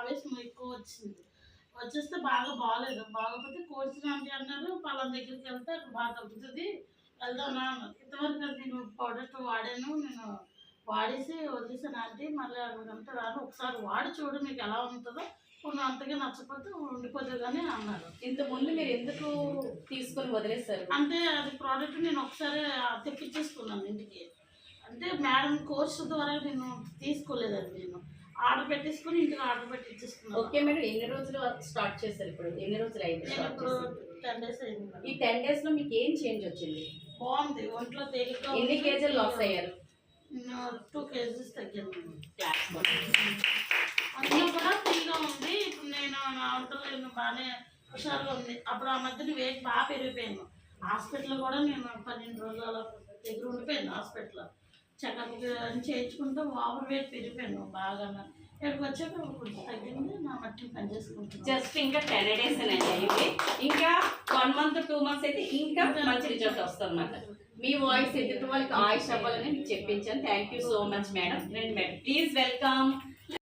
ఆవేశం ఎక్కువ వచ్చింది. వచ్చేస్తే బాగా బాగాలేదు. బాగోపోతే కోచ్ ఆంటీ అన్నారు, పలానా దగ్గరికి వెళ్తే అక్కడ బాగా తగ్గుతుంది, వెళ్దామా అన్నారు. ఇంతవరకు అది నేను ప్రోడక్ట్ వాడాను, నేను వాడేసి వదిలేసాను ఆంటీ, మళ్ళీ అక్కడికంతా రాను, ఒకసారి వాడి చూడు మీకు ఎలా ఉంటుందో, కొన్ని అంతగా నచ్చకపోతే ఉండిపోతుంది కానీ అన్నారు. ఇంతకుముందు మీరు ఎందుకు తీసుకొని వదిలేస్తారు? అంటే అది ప్రోడక్ట్ నేను ఒకసారి తెప్పించేసుకున్నాను ఇంటికి. అంటే మేడం కోర్సు ద్వారా నేను తీసుకోలేదండి, నేను ఆర్డర్ పెట్టేసుకుని ఇంటికి ఆర్డర్ పెట్టి ఇచ్చేసుకున్నాను. ఓకే మేడం, ఎన్ని రోజులు స్టార్ట్ చేస్తారు? ఇప్పుడు ఎన్ని రోజులు అయింది? ఇప్పుడు 10 days అయింది. ఈ 10 days లో మీకు ఏం చేంజ్ వచ్చింది? బాగుంది, ఒంట్లో తేలిక. ఎన్ని కేజీలు లాస్ అయ్యారు? 2 kgs తగ్గింది. అందులో కూడా ఫ్రీగా ఉంది. ఇప్పుడు నేను నా వంటలు బాగానే హుషారుగా ఉంది. అప్పుడు ఆ మధ్యన వెయిట్ బాగా పెరిగిపోయాను. హాస్పిటల్లో కూడా నేను 12 రోజుల దగ్గర ఉండిపోయాను. హాస్పిటల్లో చెకప్ చేయించుకుంటూ ఓవర్ వెయిట్ పెరిగిపోయాను బాగా. ఇక్కడికి వచ్చాక కొంచెం తగ్గింది, నా మట్టి పని చేసుకుంటాను. జస్ట్ ఇంకా 10 days అయింది. ఇంకా 1 month 2 months అయితే ఇంకా మంచి రిజల్ట్ వస్తుంది అన్నమాట. మీ వాయిస్ ఎదుటి వాళ్ళకి ఆయుష్ అవ్వాలని మీకు చెప్పించాను. Thank you so much madam. రండి మేడం, ప్లీజ్ వెల్కమ్.